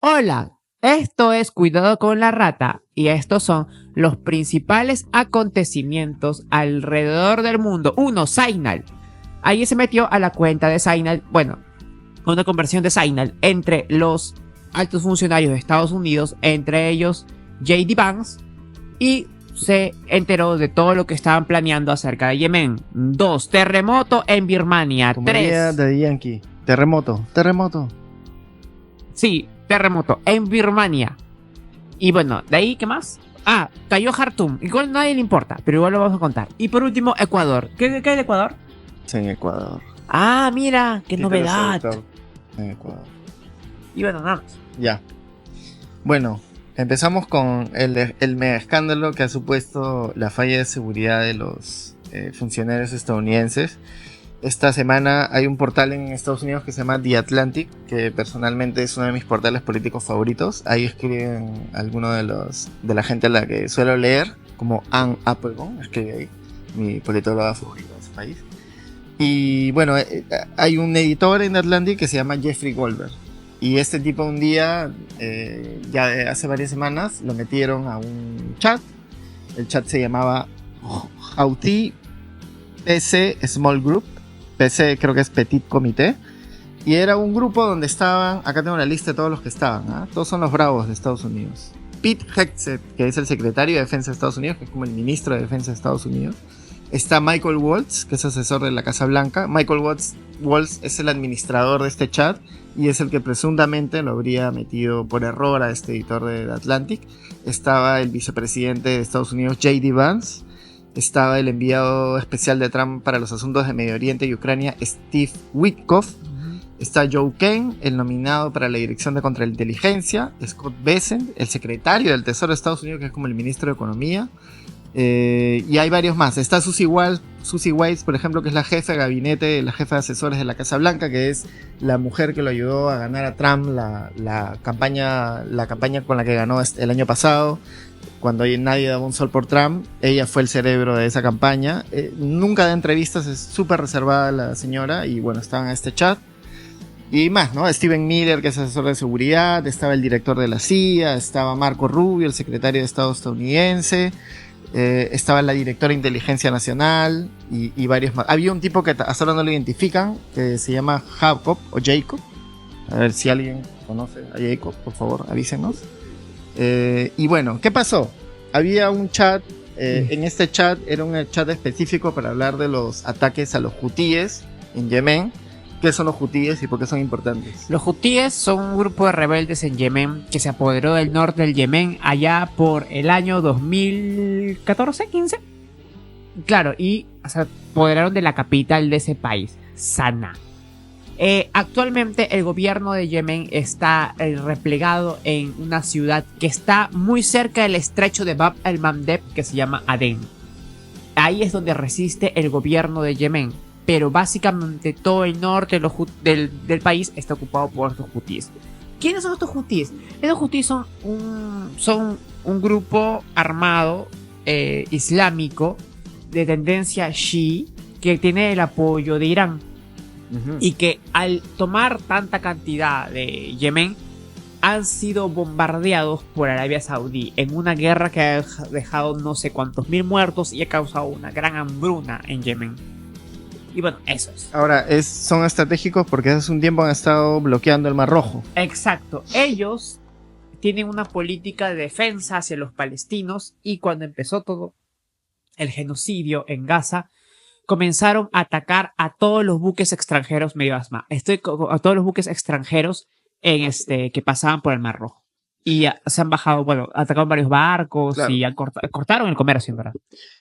Hola, esto es Cuidado con la Rata y estos son los principales acontecimientos alrededor del mundo. Uno, Signal. Ahí se metió a la cuenta de Signal, bueno, una conversión de Signal entre los altos funcionarios de Estados Unidos, entre ellos J.D. Vance, y se enteró de todo lo que estaban planeando acerca de Yemen. 2, terremoto en Birmania. Como diría 3, Daddy Yankee. Terremoto. sí, terremoto en Birmania. Y bueno, de ahí, ¿qué más? Ah, cayó Jartum. Igual nadie le importa, pero igual lo vamos a contar. Y por último, Ecuador. ¿Qué hay de Ecuador? Es en Ecuador. Ah, mira, qué Título novedad. seductor. En Ecuador. Y bueno, nada más. Ya. Bueno, empezamos con el mega escándalo que ha supuesto la falla de seguridad de los funcionarios estadounidenses. Esta semana hay un portal en Estados Unidos que se llama The Atlantic, que personalmente es uno de mis portales políticos favoritos. Ahí escriben algunos de la gente a la que suelo leer, como Ann Applebaum, escribe ahí, mi politóloga favorita de ese país. Y bueno, hay un editor en The Atlantic que se llama Jeffrey Goldberg. Y este tipo un día, ya hace varias semanas, lo metieron a un chat. El chat se llamaba Houthi PC Small Group. PC creo que es Petit Comité. Y era un grupo donde estaban, acá tengo la lista de todos los que estaban, ¿eh? Todos son los bravos de Estados Unidos. Pete Hegseth, que es el secretario de Defensa de Estados Unidos, que es como el ministro de Defensa de Estados Unidos. Está Michael Waltz, que es asesor de la Casa Blanca. Michael Waltz es el administrador de este chat y es el que presuntamente lo habría metido por error a este editor de The Atlantic. Estaba el vicepresidente de Estados Unidos, J.D. Vance. Estaba el enviado especial de Trump para los asuntos de Medio Oriente y Ucrania, Steve Witkoff. Está Joe Kane, el nominado para la Dirección de Contrainteligencia. Scott Bessent, el secretario del Tesoro de Estados Unidos, que es como el ministro de Economía. Y hay varios más. Está Susie Weiss, por ejemplo, que es la jefa de gabinete, la jefa de asesores de la Casa Blanca, que es la mujer que lo ayudó a ganar a Trump la campaña con la que ganó el año pasado, cuando nadie daba un sol por Trump. Ella fue el cerebro de esa campaña. Nunca da entrevistas, es súper reservada la señora, y bueno, estaba en este chat. Y más, ¿no? Steven Miller, que es asesor de seguridad, estaba el director de la CIA, estaba Marco Rubio, el secretario de Estado estadounidense, estaba la directora de Inteligencia Nacional y varios más. Había un tipo que hasta ahora no lo identifican, que se llama Jacob o Jacob. A ver si alguien conoce a Jacob, por favor, avísenos. Y bueno, ¿qué pasó? Había un chat, en este chat era un chat específico para hablar de los ataques a los hutíes en Yemen. ¿Qué son los hutíes y por qué son importantes? Los hutíes son un grupo de rebeldes en Yemen que se apoderó del norte del Yemen allá por el año 2014-15. Claro, y se apoderaron de la capital de ese país, Sanaa. Actualmente el gobierno de Yemen está replegado en una ciudad que está muy cerca del estrecho de Bab el-Mandeb, que se llama Adén. Ahí es donde resiste el gobierno de Yemen, pero básicamente todo el norte del país está ocupado por estos hutíes. ¿Quiénes son estos hutíes? Estos hutíes son un grupo armado islámico de tendencia Shii que tiene el apoyo de Irán. Y que al tomar tanta cantidad de Yemen han sido bombardeados por Arabia Saudí en una guerra que ha dejado no sé cuántos mil muertos y ha causado una gran hambruna en Yemen. Y bueno, eso es. Ahora, son estratégicos porque hace un tiempo han estado bloqueando el Mar Rojo. Exacto. Ellos tienen una política de defensa hacia los palestinos, y cuando empezó todo el genocidio en Gaza, comenzaron a atacar a todos los buques extranjeros, a todos los buques extranjeros que pasaban por el Mar Rojo. Y se han bajado, atacaron varios barcos, claro, y cortaron el comercio, ¿verdad?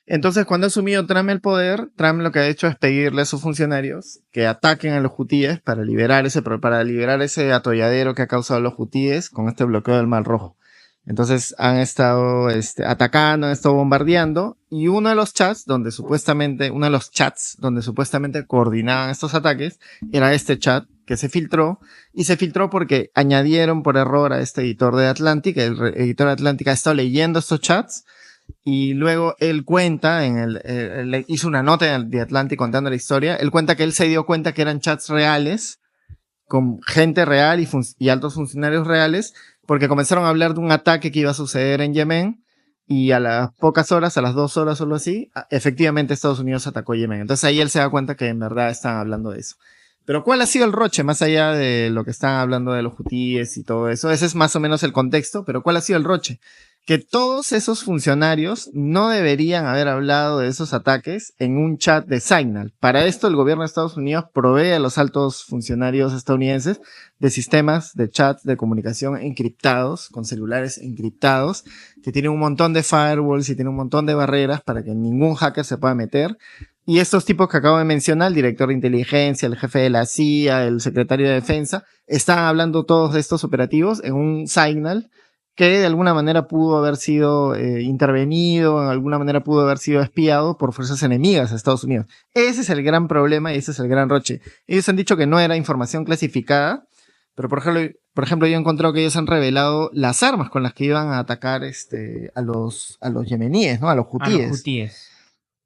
Entonces, cuando ha asumido Trump el poder, Trump lo que ha hecho es pedirle a sus funcionarios que ataquen a los hutíes para liberar ese atolladero que ha causado los hutíes con este bloqueo del Mar Rojo. Entonces han estado atacando, han estado bombardeando, y uno de los chats donde supuestamente coordinaban estos ataques era este chat que se filtró porque añadieron por error a este editor de Atlantic. El editor de Atlantic ha estado leyendo estos chats y luego él cuenta, él hizo una nota de Atlantic contando la historia. Él cuenta que él se dio cuenta que eran chats reales con gente real y altos funcionarios reales, porque comenzaron a hablar de un ataque que iba a suceder en Yemen, y a las pocas horas, a las 2 horas o algo así, efectivamente Estados Unidos atacó Yemen. Entonces ahí él se da cuenta que en verdad están hablando de eso. Pero ¿cuál ha sido el roche, más allá de lo que están hablando de los hutíes y todo eso? Ese es más o menos el contexto, pero ¿cuál ha sido el roche? Que todos esos funcionarios no deberían haber hablado de esos ataques en un chat de Signal. Para esto, el gobierno de Estados Unidos provee a los altos funcionarios estadounidenses de sistemas de chat de comunicación encriptados, con celulares encriptados, que tienen un montón de firewalls y tienen un montón de barreras para que ningún hacker se pueda meter. Y estos tipos que acabo de mencionar, el director de inteligencia, el jefe de la CIA, el secretario de defensa, están hablando todos de estos operativos en un Signal que de alguna manera pudo haber sido intervenido, de alguna manera pudo haber sido espiado por fuerzas enemigas de Estados Unidos. Ese es el gran problema y ese es el gran roche. Ellos han dicho que no era información clasificada, pero por ejemplo yo he encontrado que ellos han revelado las armas con las que iban a atacar a los yemeníes, ¿no? A los A los hutíes. hutíes.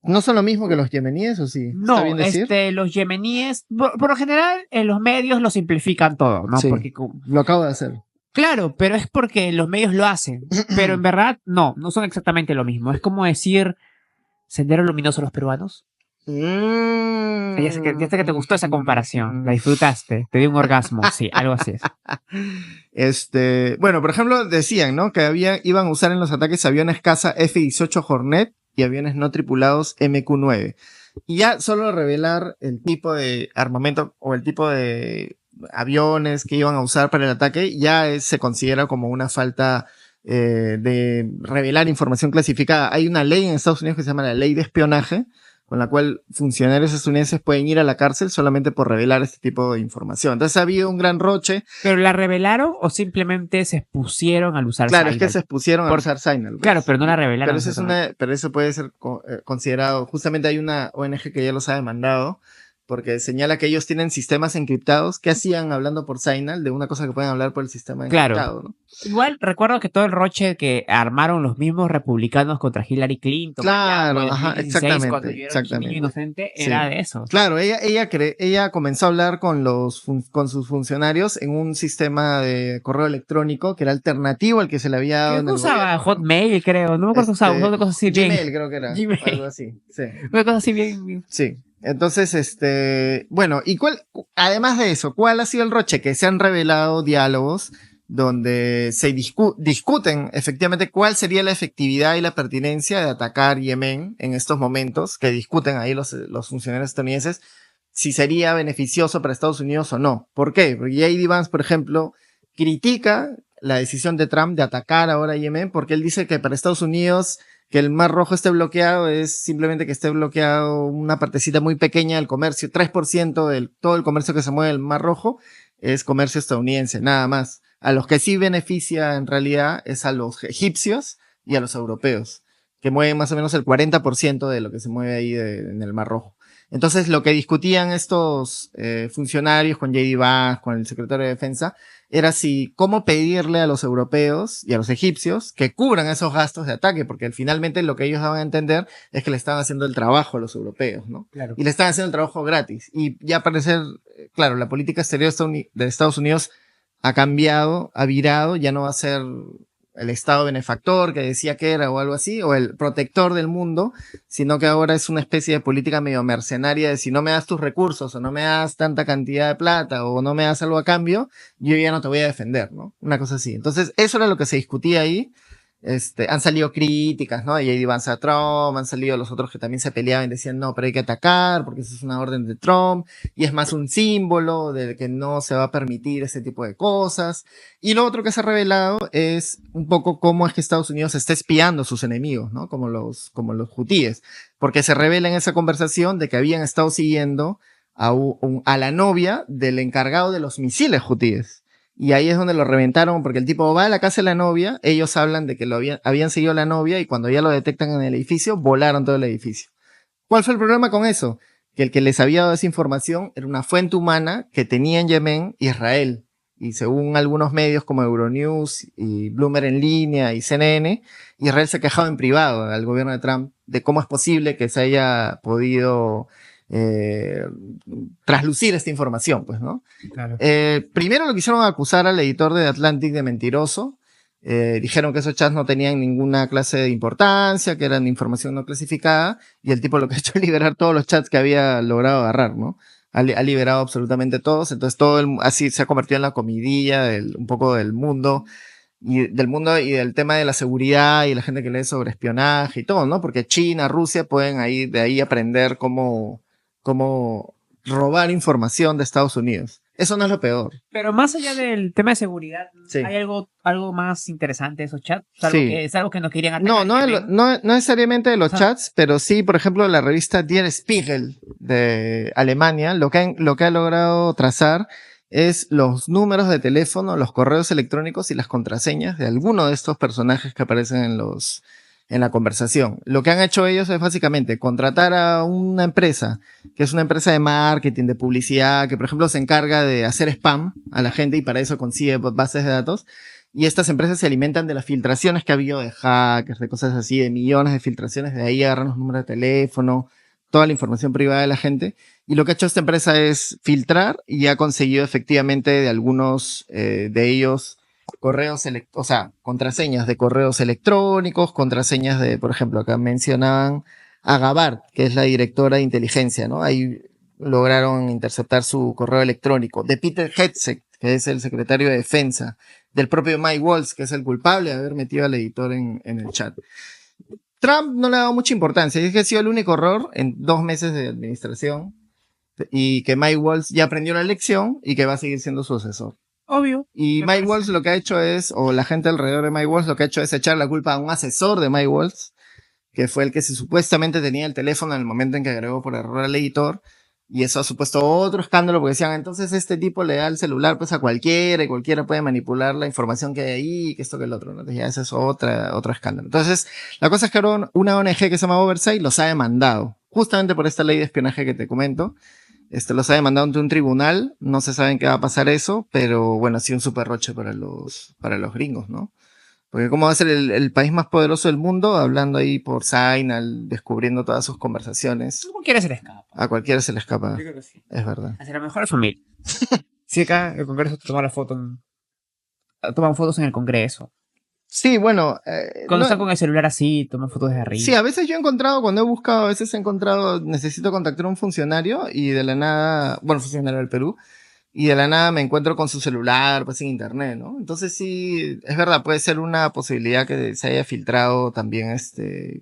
¿No son lo mismo que los yemeníes o sí? No, ¿Está bien decir? los yemeníes, por lo general, en los medios lo simplifican todo, ¿no? Sí. Porque, Lo acabo de hacer. claro, pero es porque los medios lo hacen. Pero en verdad, no son exactamente lo mismo. Es como decir, Sendero Luminoso a los peruanos. Ya sé que te gustó esa comparación. La disfrutaste. Te dio un orgasmo. Sí, algo así es. Bueno, por ejemplo, decían, ¿no? Que iban a usar en los ataques aviones caza F-18 Hornet y aviones no tripulados MQ-9. Y ya solo revelar el tipo de armamento o el tipo de aviones que iban a usar para el ataque ya se considera como una falta de revelar información clasificada. Hay una ley en Estados Unidos que se llama la ley de espionaje, con la cual funcionarios estadounidenses pueden ir a la cárcel solamente por revelar este tipo de información. Entonces ha habido un gran roche. ¿Pero la revelaron o simplemente se expusieron al usar Claro, Signal? es que se expusieron a usar Signal. Claro, pero no la revelaron. Pero eso puede ser considerado. Justamente hay una ONG que ya los ha demandado porque señala que ellos tienen sistemas encriptados. ¿Qué hacían hablando por Signal de una cosa que pueden hablar por el sistema encriptado? ¿No? Igual recuerdo que todo el roche que armaron los mismos republicanos contra Hillary Clinton. Claro, allá, 2016, exactamente. Cuando yo era un niño inocente, era de eso. Claro, ella comenzó a hablar con sus funcionarios en un sistema de correo electrónico que era alternativo al que se le había dado. ¿Qué usaba? Hotmail, creo. No me acuerdo usaba. Una cosa así bien. Gmail, creo que era. Gmail. Algo así. Sí. Una cosa así bien. Sí. Entonces, bueno, ¿y además de eso, cuál ha sido el roche? Que se han revelado diálogos donde se discuten efectivamente cuál sería la efectividad y la pertinencia de atacar Yemen en estos momentos, que discuten ahí los funcionarios estadounidenses, si sería beneficioso para Estados Unidos o no. ¿Por qué? Porque J.D. Vance, por ejemplo, critica la decisión de Trump de atacar ahora a Yemen porque él dice que para Estados Unidos que el Mar Rojo esté bloqueado es simplemente que esté bloqueado una partecita muy pequeña del comercio. 3% de todo el comercio que se mueve en el Mar Rojo es comercio estadounidense, nada más. A los que sí beneficia en realidad es a los egipcios y a los europeos, que mueven más o menos el 40% de lo que se mueve ahí en el Mar Rojo. Entonces lo que discutían estos funcionarios con J.D. Vance, con el secretario de Defensa, era cómo pedirle a los europeos y a los egipcios que cubran esos gastos de ataque, porque finalmente lo que ellos daban a entender es que le estaban haciendo el trabajo a los europeos, ¿no? Claro. Y le estaban haciendo el trabajo gratis. Y ya parecer, claro, la política exterior de Estados Unidos ha cambiado, ha virado, ya no va a ser el Estado benefactor que decía que era o algo así, o el protector del mundo, sino que ahora es una especie de política medio mercenaria de si no me das tus recursos o no me das tanta cantidad de plata o no me das algo a cambio, yo ya no te voy a defender, ¿no? Una cosa así. Entonces, eso era lo que se discutía ahí. Han salido críticas, ¿no? De J.D. Vance a Trump, han salido los otros que también se peleaban y decían, no, pero hay que atacar porque esa es una orden de Trump y es más un símbolo de que no se va a permitir ese tipo de cosas. Y lo otro que se ha revelado es un poco cómo es que Estados Unidos está espiando a sus enemigos, ¿no? Como los hutíes. Porque se revela en esa conversación de que habían estado siguiendo a la novia del encargado de los misiles hutíes. Y ahí es donde lo reventaron, porque el tipo va a la casa de la novia, ellos hablan de que habían seguido a la novia y cuando ya lo detectan en el edificio, volaron todo el edificio. ¿Cuál fue el problema con eso? Que el que les había dado esa información era una fuente humana que tenía en Yemen Israel. Y según algunos medios como Euronews y Bloomberg en línea y CNN, Israel se quejaba en privado al gobierno de Trump de cómo es posible que se haya podido eh, traslucir esta información, pues, ¿no? Claro. Primero lo quisieron acusar al editor de Atlantic de mentiroso. Dijeron que esos chats no tenían ninguna clase de importancia, que eran información no clasificada, y el tipo lo que ha hecho es liberar todos los chats que había logrado agarrar, ¿no? Ha liberado absolutamente todos, entonces así se ha convertido en la comidilla un poco del mundo y del tema de la seguridad y la gente que lee sobre espionaje y todo, ¿no? Porque China, Rusia pueden de ahí aprender cómo robar información de Estados Unidos. Eso no es lo peor. Pero más allá del tema de seguridad, Sí. ¿hay algo más interesante de esos chats? Sí. Es algo que no querían atacar. No necesariamente de los chats, pero sí, por ejemplo, la revista Der Spiegel de Alemania, lo que ha logrado trazar es los números de teléfono, los correos electrónicos y las contraseñas de alguno de estos personajes que aparecen en la conversación. Lo que han hecho ellos es básicamente contratar a una empresa, que es una empresa de marketing, de publicidad, que por ejemplo se encarga de hacer spam a la gente y para eso consigue bases de datos. Y estas empresas se alimentan de las filtraciones que ha habido de hackers, de cosas así, de millones de filtraciones, de ahí agarran los números de teléfono, toda la información privada de la gente. Y lo que ha hecho esta empresa es filtrar y ha conseguido efectivamente de algunos de ellos contraseñas de correos electrónicos, contraseñas de, por ejemplo, acá mencionaban a Gabart, que es la directora de inteligencia, ¿no? Ahí lograron interceptar su correo electrónico. De Peter Hegseth, que es el secretario de defensa. Del propio Mike Waltz, que es el culpable de haber metido al editor en el chat. Trump no le ha dado mucha importancia. Es que ha sido el único error en 2 meses de administración y que Mike Waltz ya aprendió la lección y que va a seguir siendo su asesor. Obvio. Y Mike Waltz lo que ha hecho es, o la gente alrededor de Mike Waltz lo que ha hecho es echar la culpa a un asesor de Mike Waltz, que fue el que supuestamente tenía el teléfono en el momento en que agregó por error al editor. Y eso ha supuesto otro escándalo porque decían, entonces este tipo le da el celular pues a cualquiera y cualquiera puede manipular la información que hay ahí, que esto que el otro, ¿no? Entonces ya ese es otro escándalo. Entonces, la cosa es que ahora una ONG que se llama Oversight los ha demandado, justamente por esta ley de espionaje que te comento. Los ha demandado ante un tribunal, no se sabe en qué va a pasar eso, pero bueno, ha sido un super roche para los gringos, ¿no? Porque cómo va a ser el país más poderoso del mundo, hablando ahí por Signal, descubriendo todas sus conversaciones. Cualquiera se le escapa. A cualquiera se le escapa. Yo creo que sí. Es verdad. Hacia la mejor familia. Sí, acá el Congreso toma la foto. Toman fotos en el Congreso. Sí, bueno. Cuando están con el celular así, toman fotos desde arriba. Sí, a veces yo he encontrado, cuando he buscado, a veces he encontrado, necesito contactar a un funcionario y de la nada, bueno, funcionario del Perú, y de la nada me encuentro con su celular, pues en internet, ¿no? Entonces sí, es verdad, puede ser una posibilidad que se haya filtrado también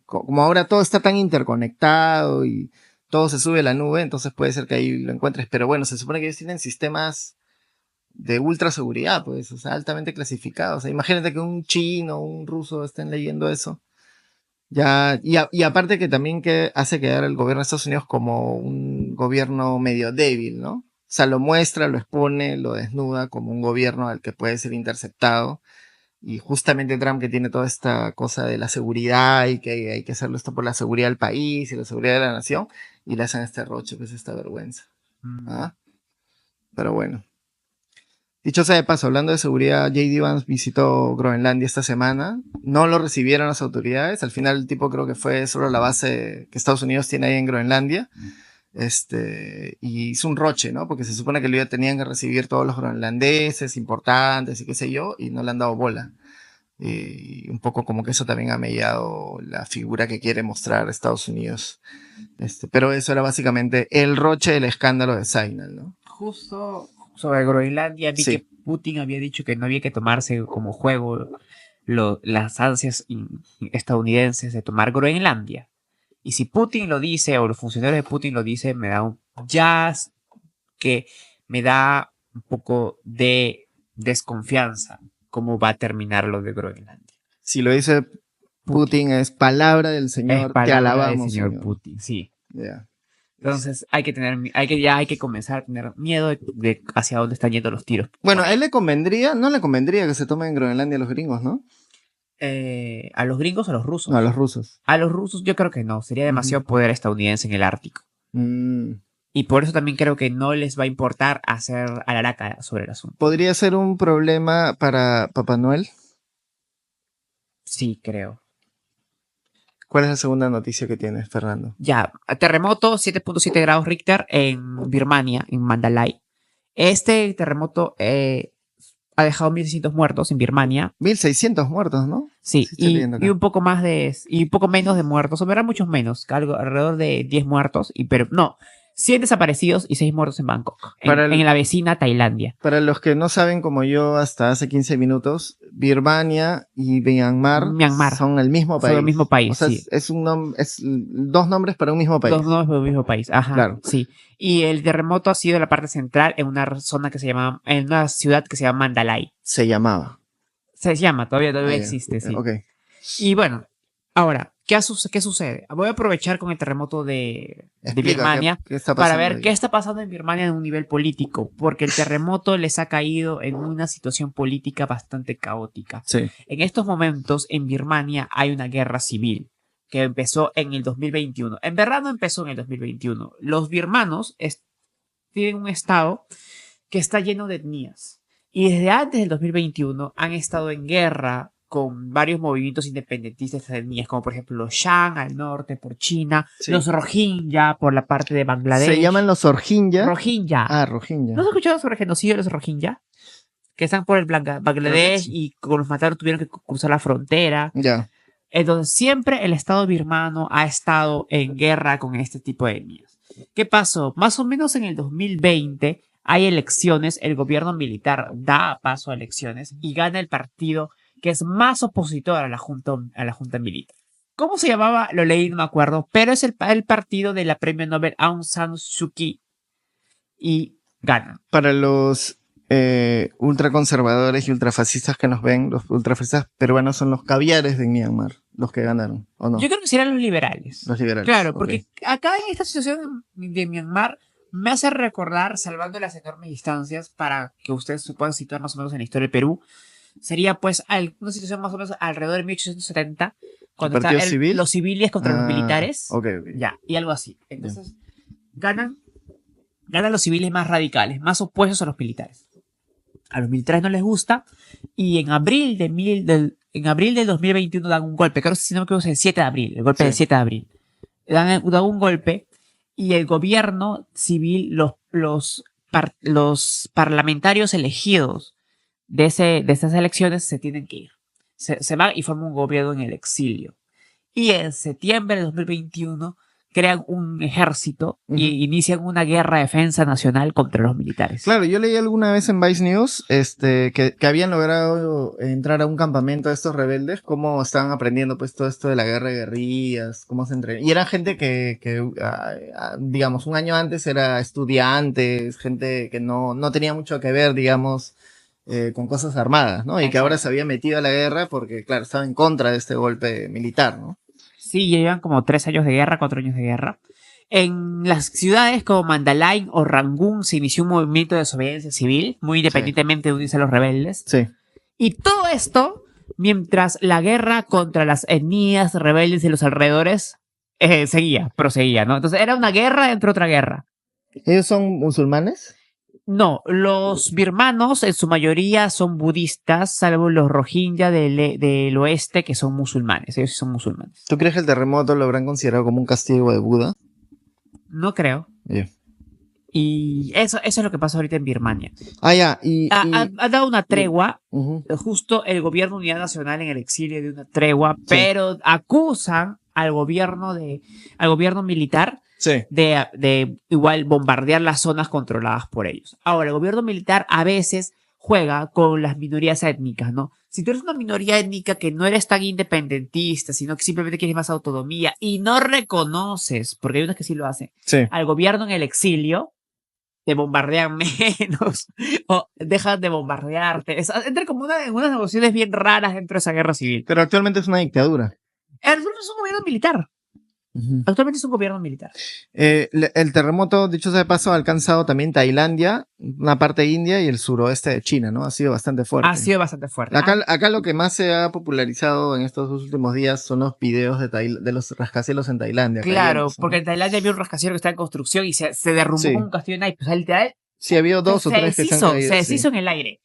como ahora todo está tan interconectado y todo se sube a la nube, entonces puede ser que ahí lo encuentres, pero bueno, se supone que ellos tienen sistemas de ultra seguridad, pues, o sea, altamente clasificados. O sea, imagínate que un chino o un ruso estén leyendo eso. Ya, y aparte que también que hace quedar el gobierno de Estados Unidos como un gobierno medio débil, ¿no? O sea, lo muestra, lo expone, lo desnuda como un gobierno al que puede ser interceptado. Y justamente Trump, que tiene toda esta cosa de la seguridad y que hay que hacerlo esto por la seguridad del país y la seguridad de la nación, y le hacen este roche, pues esta vergüenza. ¿Ah? Pero bueno. Dicho sea de paso, hablando de seguridad, J.D. Vance visitó Groenlandia esta semana. No lo recibieron las autoridades. Al final el tipo creo que fue solo la base que Estados Unidos tiene ahí en Groenlandia. Y hizo un roche, ¿no? Porque se supone que lo tenían que recibir todos los groenlandeses importantes y qué sé yo, y no le han dado bola. Y un poco como que eso también ha mellado la figura que quiere mostrar Estados Unidos. Pero eso era básicamente el roche del escándalo de Signal, ¿no? Justo sobre Groenlandia vi Sí. que Putin había dicho que no había que tomarse como juego las ansias estadounidenses de tomar Groenlandia. Y si Putin lo dice, o los funcionarios de Putin lo dicen, me da un poco de desconfianza cómo va a terminar lo de Groenlandia. Si lo dice Putin es palabra del Señor, Es palabra te alabamos, del señor Putin, sí. Yeah. Entonces hay que comenzar a tener miedo de hacia dónde están yendo los tiros. Bueno, a él no le convendría que se tomen Groenlandia los gringos, ¿no? ¿A los gringos o a los rusos? No, a los rusos. A los rusos yo creo que no, sería demasiado poder estadounidense en el Ártico. Y por eso también creo que no les va a importar hacer alaraca sobre el asunto. ¿Podría ser un problema para Papá Noel? Sí, creo. ¿Cuál es la segunda noticia que tienes, Fernando? Ya, terremoto 7.7 grados Richter en Birmania, en Mandalay. Este terremoto ha dejado 1.600 muertos en Birmania. 1.600 muertos, ¿no? Sí, estoy leyendo acá. y un poco más y un poco menos de muertos. O verán muchos menos, alrededor de 10 muertos. Pero no, 100 desaparecidos y 6 muertos en Bangkok, en la vecina Tailandia. Para los que no saben, como yo hasta hace 15 minutos, Birmania y Myanmar son el mismo país. Son el mismo país, o sea, sí. es dos nombres para un mismo país. Dos nombres para un mismo país, ajá. Claro. Sí. Y el terremoto ha sido en la parte central, en una zona que se llama, en una ciudad que se llama Mandalay. Se llamaba. Se llama, todavía existe, sí. Ok. Y bueno, ahora, ¿qué sucede? Voy a aprovechar con el terremoto de Birmania para ver qué está pasando en Birmania en un nivel político, porque el terremoto les ha caído en una situación política bastante caótica. Sí. En estos momentos, en Birmania hay una guerra civil que empezó en el 2021. En verdad no empezó en el 2021. Los birmanos tienen un estado que está lleno de etnias. Y desde antes del 2021 han estado en guerra con varios movimientos independentistas de etnias, como por ejemplo los Shan al norte por China, sí. Los Rohingya por la parte de Bangladesh. ¿Se llaman los Rohingya? Rohingya. Ah, Rohingya. ¿No has escuchado sobre el genocidio de los Rohingya? Que están por el Bangladesh y con los mataron tuvieron que cruzar la frontera. Ya. Entonces siempre el Estado birmano ha estado en guerra con este tipo de etnias. ¿Qué pasó? Más o menos en el 2020 hay elecciones, el gobierno militar da paso a elecciones y gana el partido que es más opositor a la junta militar. ¿Cómo se llamaba? Lo leí, no me acuerdo, pero es el partido de la premio Nobel Aung San Suu Kyi y gana. Para los ultraconservadores y ultrafascistas que nos ven, los ultrafascistas peruanos son los caviares de Myanmar, los que ganaron, ¿o no? Yo creo que serían los liberales. Los liberales. Claro, porque acá en esta situación de Myanmar me hace recordar, salvando las enormes distancias, para que ustedes se puedan situar más o menos en la historia de Perú, sería pues una situación más o menos alrededor de 1870, cuando está los civiles contra los militares. Okay. Ya, y algo así. Entonces, ganan los civiles más radicales, más opuestos a los militares. A los militares no les gusta, y en abril del 2021 dan un golpe, creo que si no me equivoco es el 7 de abril, el golpe del 7 de abril. Dan un golpe, y el gobierno civil, los parlamentarios elegidos de estas elecciones se tienen que ir. Se van y forman un gobierno en el exilio. Y en septiembre de 2021 crean un ejército y inician una guerra de defensa nacional contra los militares. Claro, yo leí alguna vez en Vice News que habían logrado entrar a un campamento de estos rebeldes, cómo estaban aprendiendo pues todo esto de la guerra de guerrillas, cómo se entrenan. Y eran gente que digamos, un año antes era estudiantes, gente que no tenía mucho que ver, digamos, con cosas armadas, ¿no? Y que ahora se había metido a la guerra porque, claro, estaba en contra de este golpe militar, ¿no? Sí, llevan como 3 años de guerra, 4 años de guerra. En las ciudades como Mandalay o Rangún se inició un movimiento de desobediencia civil, muy independientemente de unirse a los rebeldes. Sí. Y todo esto mientras la guerra contra las etnias rebeldes de los alrededores proseguía, ¿no? Entonces era una guerra dentro de otra guerra. ¿Ellos son musulmanes? No, los birmanos en su mayoría son budistas, salvo los Rohingya del oeste que son musulmanes. Ellos sí son musulmanes. ¿Tú crees que el terremoto lo habrán considerado como un castigo de Buda? No creo. Yeah. Y eso es lo que pasa ahorita en Birmania. Ya. Ha dado una tregua. Justo el gobierno de Unidad Nacional en el exilio de una tregua, sí. Pero acusan al gobierno militar. Sí. De igual bombardear las zonas controladas por ellos. Ahora, el gobierno militar a veces juega con las minorías étnicas, ¿no? Si tú eres una minoría étnica que no eres tan independentista, sino que simplemente quieres más autonomía y no reconoces, porque hay unos que sí lo hacen, sí. Al gobierno en el exilio, te bombardean menos o dejan de bombardearte. Entra como en unas negociaciones bien raras dentro de esa guerra civil. Pero actualmente es una dictadura. Es un gobierno militar. Actualmente es un gobierno militar. El terremoto, dicho sea de paso, ha alcanzado también Tailandia, una parte de India y el suroeste de China, ¿no? Ha sido bastante fuerte. Acá lo que más se ha popularizado en estos 2 últimos días son los videos de los rascacielos en Tailandia. Claro, porque en Tailandia había un rascacielos que está en construcción y se derrumbó con un castillo de naipes. O sea, literal. Sí, había 2 o 3 que se han caído. Se deshizo en el aire.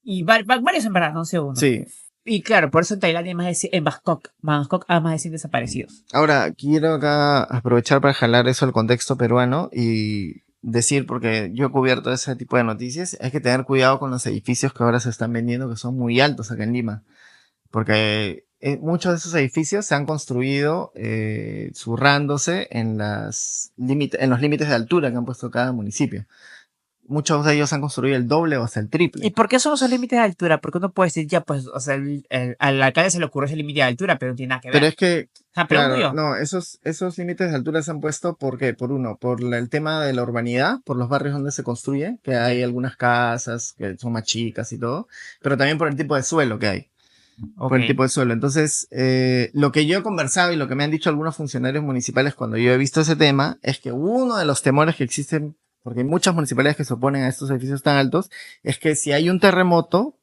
Y varios en verdad, no sé uno. Sí. Y claro, por eso en Tailandia hay más de en Bangkok hay más de 100 desaparecidos. Ahora, quiero acá aprovechar para jalar eso al contexto peruano y decir, porque yo he cubierto ese tipo de noticias, hay que tener cuidado con los edificios que ahora se están vendiendo, que son muy altos acá en Lima. Porque muchos de esos edificios se han construido zurrándose en los límites de altura que han puesto cada municipio. Muchos de ellos han construido el doble o hasta el triple. ¿Y por qué son esos límites de altura? Porque uno puede decir, ya, pues, o sea, al alcalde se le ocurrió ese límite de altura, pero no tiene nada que ver. Pero es que, pregunto claro, yo. no, esos límites de altura se han puesto, ¿por qué? Por el tema de la urbanidad, por los barrios donde se construye, que hay algunas casas que son más chicas y todo, pero también por el tipo de suelo que hay. Por el tipo de suelo. Entonces, lo que yo he conversado y lo que me han dicho algunos funcionarios municipales cuando yo he visto ese tema es que uno de los temores que existen, porque hay muchas municipalidades que se oponen a estos edificios tan altos, es que si hay un terremoto,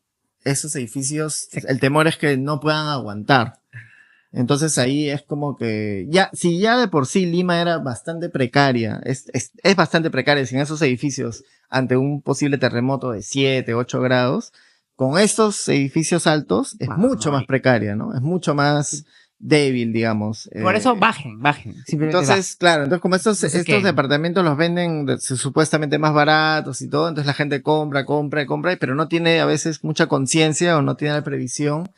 esos edificios, el temor es que no puedan aguantar. Entonces ahí es como que, si ya de por sí Lima era bastante precaria, es bastante precaria sin esos edificios ante un posible terremoto de 7, 8 grados, con estos edificios altos es mucho más precaria, ¿no? Es mucho más débil, digamos. Por eso bajen. Entonces, claro, entonces como estos departamentos los venden supuestamente más baratos y todo, entonces la gente compra, pero no tiene a veces mucha conciencia o no tiene la previsión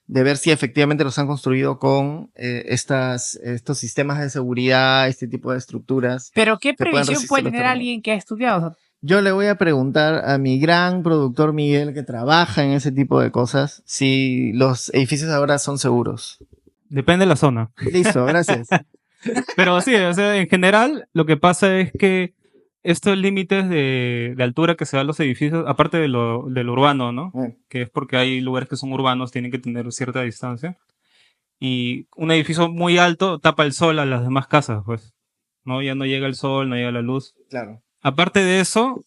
de ver si efectivamente los han construido con estos sistemas de seguridad, este tipo de estructuras. Pero ¿qué previsión puede tener alguien que ha estudiado? O sea, yo le voy a preguntar a mi gran productor Miguel, que trabaja en ese tipo de cosas, si los edificios ahora son seguros. Depende de la zona. Listo, gracias. Pero sí, o sea, en general, lo que pasa es que estos límites de altura que se dan los edificios, aparte del urbano, ¿no? Que es porque hay lugares que son urbanos, tienen que tener cierta distancia. Y un edificio muy alto tapa el sol a las demás casas, pues. ¿No? Ya no llega el sol, no llega la luz. Claro. Aparte de eso,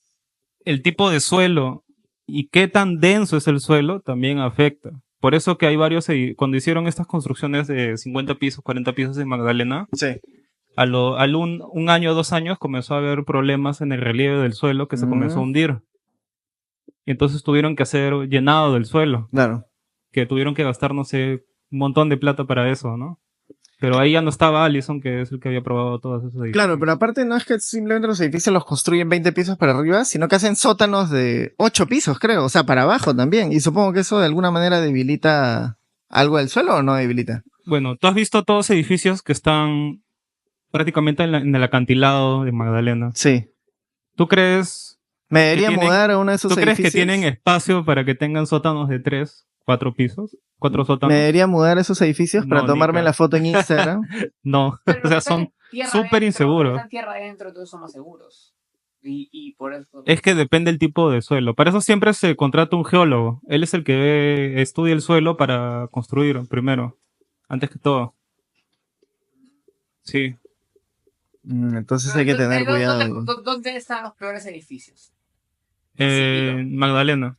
el tipo de suelo y qué tan denso es el suelo también afecta. Por eso que hay varios, cuando hicieron estas construcciones de 50 pisos, 40 pisos en Magdalena, sí. Un año o 2 años comenzó a haber problemas en el relieve del suelo que se comenzó a hundir. Y entonces tuvieron que hacer llenado del suelo. Claro. Que tuvieron que gastar, no sé, un montón de plata para eso, ¿no? Pero ahí ya no estaba Allison, que es el que había probado todos esos edificios. Claro, pero aparte no es que simplemente los edificios los construyen 20 pisos para arriba, sino que hacen sótanos de 8 pisos, creo. O sea, para abajo también. Y supongo que eso de alguna manera debilita algo del suelo o no debilita. Bueno, tú has visto todos los edificios que están prácticamente en el acantilado de Magdalena. Sí. ¿Tú crees? Me debería mudar a uno de esos edificios. ¿Tú crees que tienen espacio para que tengan sótanos de 3, 4 pisos? 4 sótanos. ¿Me debería mudar a esos edificios para tomarme la foto en Instagram? No, o sea, son súper inseguros. Están tierra adentro, todos son más seguros. Y por eso... Es que depende del tipo de suelo. Para eso siempre se contrata un geólogo. Él es el que estudia el suelo para construir primero, antes que todo. Sí. Entonces hay que tener cuidado. ¿Dónde están los peores edificios? Magdalena.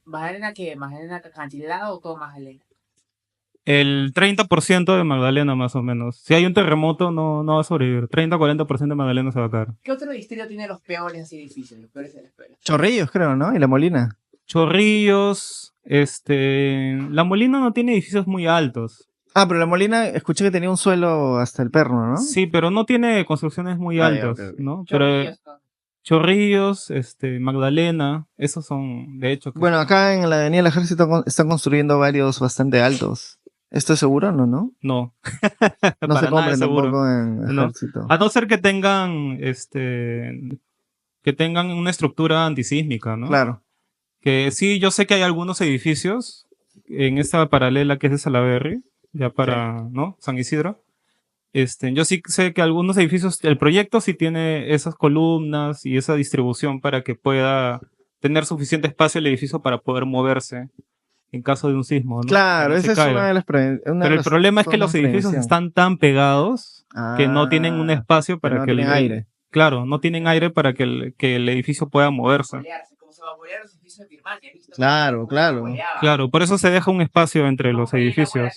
¿Magdalena qué? ¿Magdalena acantilado o todo Magdalena? El 30% de Magdalena más o menos. Si hay un terremoto no va a sobrevivir. 30-40% de Magdalena se va a caer. ¿Qué otro distrito tiene los peores edificios? Los peores de los peores. Chorrillos, creo, ¿no? Y La Molina. Chorrillos. La Molina no tiene edificios muy altos. Ah, pero La Molina escuché que tenía un suelo hasta el perno, ¿no? Sí, pero no tiene construcciones muy altas, okay. ¿No? Pero Chorrillos, Magdalena, esos son, de hecho... Bueno, acá en la Avenida del Ejército están construyendo varios bastante altos. ¿Esto es seguro o no? No no se compren tampoco en Ejército. No. A no ser que tengan, que tengan una estructura antisísmica, ¿no? Claro. Que sí, yo sé que hay algunos edificios en esta paralela que es de Salaberry, ya para, ¿no? San Isidro. Yo sí sé que algunos edificios, el proyecto sí tiene esas columnas y esa distribución para que pueda tener suficiente espacio el edificio para poder moverse en caso de un sismo, ¿no? Claro, esa es una de las Pero el problema es que los edificios están tan pegados que no tienen un espacio para que no aire. Claro, no tienen aire para que el edificio pueda moverse. Claro. Claro, por eso se deja un espacio entre los edificios.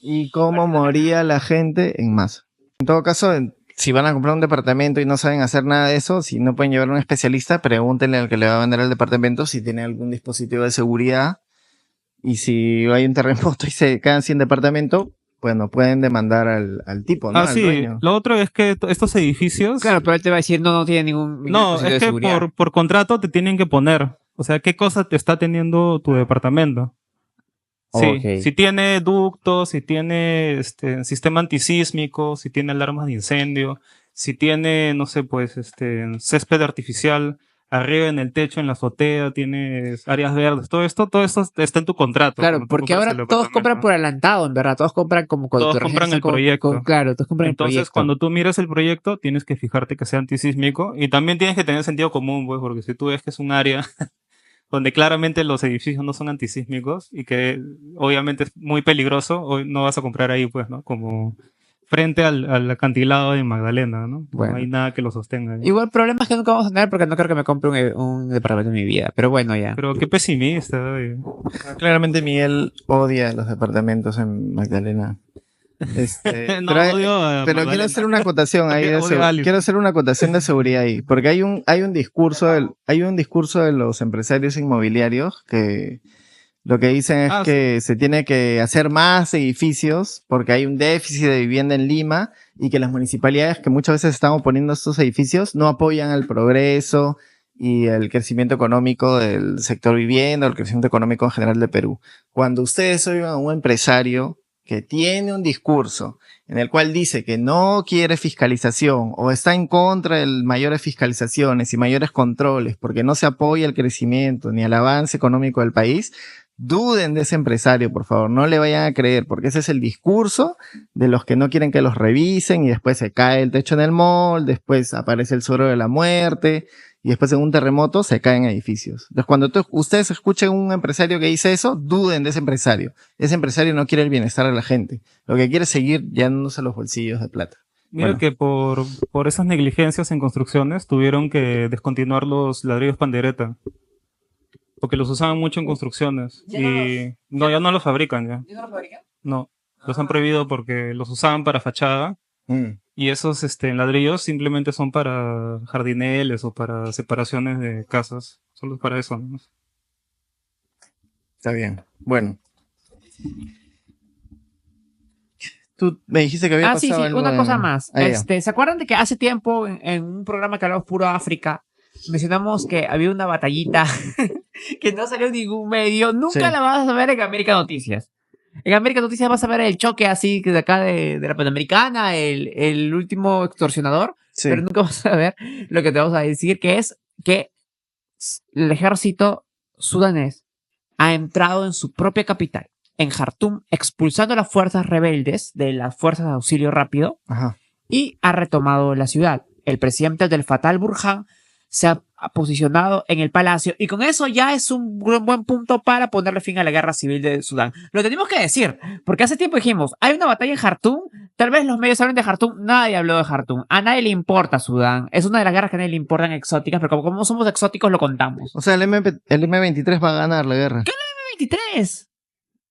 ¿Y cómo moría la gente en masa? En todo caso, si van a comprar un departamento y no saben hacer nada de eso, si no pueden llevar a un especialista, pregúntenle al que le va a vender el departamento si tiene algún dispositivo de seguridad. Y si hay un terremoto y se quedan sin departamento, bueno, pueden demandar al tipo, ¿no? Ah, Al sí. dueño. Lo otro es que estos edificios... Claro, pero él te va a decir, no tiene ningún No, dispositivo es de que seguridad. por contrato te tienen que poner. O sea, ¿qué cosa te está teniendo tu departamento? Sí, Ok. si tiene ductos, si tiene sistema antisísmico, si tiene alarmas de incendio, si tiene, no sé, pues, césped artificial arriba en el techo, en la azotea, tienes áreas verdes, todo esto está en tu contrato. Claro, cuando tú porque compras ahora el todos compran departamento. por adelantado, en verdad. Todos compran como con Todos tu compran registro el proyecto. claro, todos compran el Entonces, proyecto. cuando tú miras el proyecto, tienes que fijarte que sea antisísmico y también tienes que tener sentido común, pues, porque si tú ves que es un área donde claramente los edificios no son antisísmicos y que obviamente es muy peligroso, hoy no vas a comprar ahí, pues, ¿no? Como frente al acantilado de Magdalena, ¿no? Bueno. No hay nada que lo sostenga. ¿no? Igual problemas que nunca vamos a tener porque no creo que me compre un departamento en mi vida. Pero bueno, ya. Pero qué pesimista, oye. Claramente Miguel odia los departamentos en Magdalena. No, pero odio a pero Magdalena. quiero hacer una acotación ahí Odio a Alice. quiero hacer una acotación de seguridad ahí, porque hay un discurso de los empresarios inmobiliarios que lo que dicen es que se tiene que hacer más edificios porque hay un déficit de vivienda en Lima y que las municipalidades que muchas veces están oponiendo estos edificios no apoyan el progreso y el crecimiento económico del sector vivienda, o el crecimiento económico en general de Perú. Cuando ustedes oigan a un empresario que tiene un discurso en el cual dice que no quiere fiscalización o está en contra de mayores fiscalizaciones y mayores controles porque no se apoya el crecimiento ni el avance económico del país, duden de ese empresario, por favor, no le vayan a creer, porque ese es el discurso de los que no quieren que los revisen y después se cae el techo en el mall, después aparece el suelo de la muerte y después en un terremoto se caen edificios. Entonces, cuando ustedes escuchen un empresario que dice eso, duden de ese empresario. Ese empresario no quiere el bienestar de la gente. Lo que quiere es seguir llenándose los bolsillos de plata. Mira Bueno. que por esas negligencias en construcciones tuvieron que descontinuar los ladrillos pandereta. Porque los usaban mucho en construcciones. Ya no los fabrican ya. ¿Ya no lo fabrican? No, los han prohibido porque los usaban para fachada. Y esos ladrillos simplemente son para jardineles o para separaciones de casas. Solo para eso, ¿no? Está bien. Bueno. Tú me dijiste que había pasado sí, algo una cosa más. ya. ¿Se acuerdan de que hace tiempo en un programa que hablamos puro África, mencionamos que había una batallita que no salió en ningún medio? Nunca Sí. la vas a ver en América Noticias. En América Noticias vas a ver el choque así de acá de la Panamericana, el último extorsionador, Sí. pero nunca vas a ver lo que te vamos a decir, que es que el ejército sudanés ha entrado en su propia capital, en Jartum, expulsando a las fuerzas rebeldes de las fuerzas de auxilio rápido Ajá. y ha retomado la ciudad. El presidente del Fatal Burhan se ha posicionado en el palacio y con eso ya es un buen punto para ponerle fin a la guerra civil de Sudán. Lo tenemos que decir, porque hace tiempo dijimos, hay una batalla en Jartum, tal vez los medios hablen de Jartum, nadie habló de Jartum, a nadie le importa Sudán, es una de las guerras que a nadie le importan exóticas, pero como somos exóticos lo contamos. O sea, el M23 va a ganar la guerra. M23.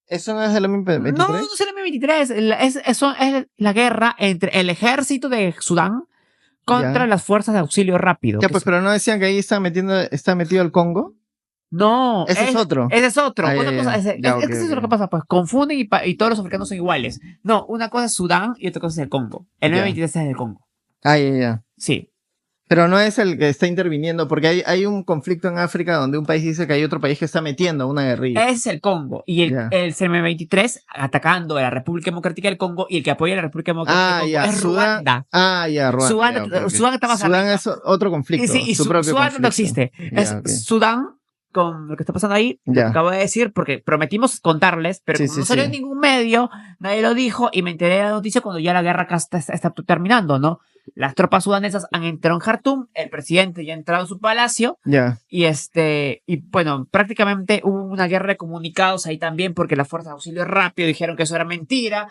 ¿Eso no es del M23? No es el M23, es la guerra entre el ejército de Sudán contra Ya. las fuerzas de auxilio rápido. Ya, que pues, pero no decían que ahí está metido el Congo. No, Ese es otro. Ese es otro. Ah, Una ya, cosa, ya. es Ya, que ok, eso es lo ok. que pasa, pues confunden y todos los africanos son iguales. No, una cosa es Sudán y otra cosa es el Congo. El Ya. M23 es el Congo. Ah, ya. Sí. Pero no es el que está interviniendo, porque hay un conflicto en África donde un país dice que hay otro país que está metiendo a una guerrilla. Es el Congo. Y el Ya. M23 atacando a la República Democrática del Congo y el que apoya a la República Democrática del Congo es Ruanda. Ruanda. Sudán- ya, ok, ok. Sudán está más Sudán arriba. es otro conflicto. Sí, y su propio Sudán conflicto. no existe. Ya, Es ok. Sudán con lo que está pasando ahí, lo que Ya. acabo de decir, porque prometimos contarles, pero Sí, como sí, no salió sí. en ningún medio, nadie lo dijo, y me enteré de la noticia cuando ya la guerra acá está terminando, ¿no? Las tropas sudanesas han entrado en Jartum, el presidente ya ha entrado en su palacio, Ya. y bueno, prácticamente hubo una guerra de comunicados ahí también, porque las fuerzas de auxilio rápido dijeron que eso era mentira,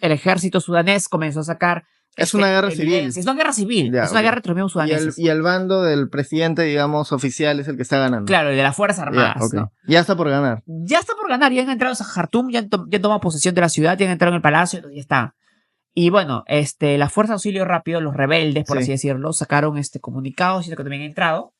el ejército sudanés comenzó a sacar Es una guerra civil. evidencia. Es una guerra civil, Ya, es una ok. guerra entre tribus Y sudaneses. el bando del presidente, digamos, oficial es el que está ganando. Claro, el de las Fuerzas Ya, Armadas, ok. ¿no? Ya está por ganar. Ya está por ganar, ya han entrado a Jartum, ya han tomado posesión de la ciudad, ya han entrado en el palacio, ya está. Y bueno, la Fuerza de Auxilio Rápido, los rebeldes, por Sí. así decirlo, sacaron este comunicado diciendo que no habían entrado,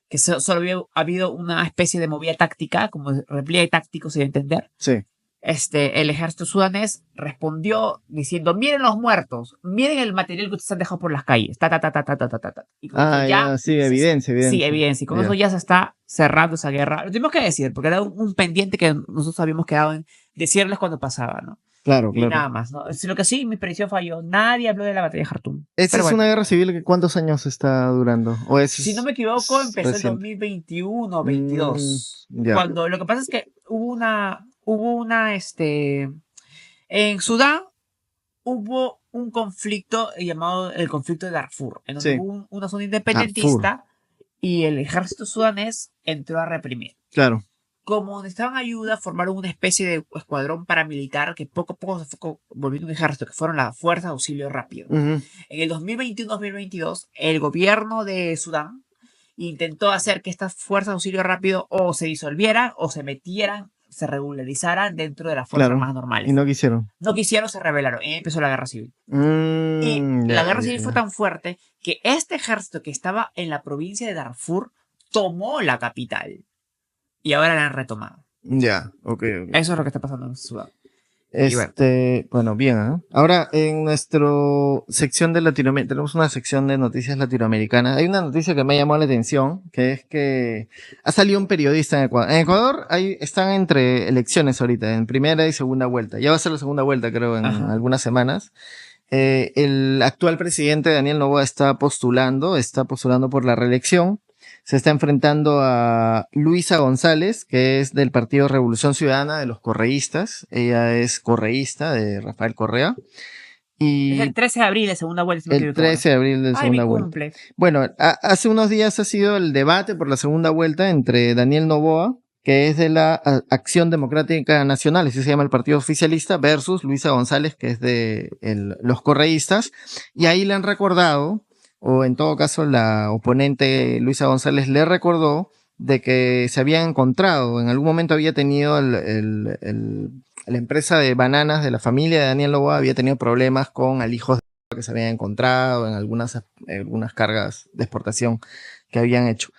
que solo había habido una especie de movida táctica, como repliegue táctico, se debe entender. Sí. El ejército sudanés respondió diciendo, miren los muertos, miren el material que ustedes han dejado por las calles, ta, ta, ta, ta, ta, ta, ta, ta, ta. Y con eso Ya, sí, evidencia, sí, evidencia. evidencia. Y con Ya. eso ya se está cerrando esa guerra. Lo tenemos que decir, porque era un pendiente que nosotros habíamos quedado en decirles cuando pasaba, ¿no? Claro, Y nada claro. más, ¿no? Lo que sí, mi predicción falló. Nadie habló de la batalla de Jartum. ¿Esa Pero es bueno, una guerra civil que cuántos años está durando? ¿O es si no me equivoco, empezó el reciente? 2021 o 22. Ya. Cuando lo que pasa es que en Sudán hubo un conflicto llamado el conflicto de Darfur, en donde Sí. hubo una zona independentista y el ejército sudanés entró a reprimir. Claro. Como necesitaban ayuda, formaron una especie de escuadrón paramilitar que poco a poco se fue volviendo un ejército, que fueron las Fuerzas de Auxilio Rápido. Ujú. En el 2021-2022, el gobierno de Sudán intentó hacer que estas Fuerzas de Auxilio Rápido o se disolvieran o se metieran, se regularizaran dentro de las Fuerzas Claro. Armadas normales. Y no quisieron. No quisieron, se rebelaron y empezó la guerra civil. Y Ya, la guerra ya, civil ya. fue tan fuerte que este ejército que estaba en la provincia de Darfur tomó la capital. Y ahora la han retomado. Ya, ok. Eso es lo que está pasando en Sudán. Bueno, bien, ¿eh? Ahora, en nuestra sección de Latinoamérica, tenemos una sección de noticias latinoamericanas. Hay una noticia que me ha llamado la atención, que es que ha salido un periodista en Ecuador. En Ecuador están entre elecciones ahorita, en primera y segunda vuelta. Ya va a ser la segunda vuelta, creo, en Ajá. algunas semanas. El actual presidente Daniel Noboa está postulando por la reelección. Se está enfrentando a Luisa González, que es del Partido Revolución Ciudadana de los correístas. Ella es correísta de Rafael Correa. Y Es el 13 de abril, la segunda vuelta. Si no me el equivoco. 13 de abril de la Ay, mi segunda vuelta. cumple. Bueno, hace unos días ha sido el debate por la segunda vuelta entre Daniel Noboa, que es de la Acción Democrática Nacional, así se llama el partido oficialista, versus Luisa González, que es de los correístas. Y ahí le han recordado, o en todo caso la oponente Luisa González le recordó de que se había encontrado, en algún momento había tenido la empresa de bananas de la familia de Daniel Noboa, había tenido problemas con alijos que se habían encontrado en algunas cargas de exportación que habían hecho.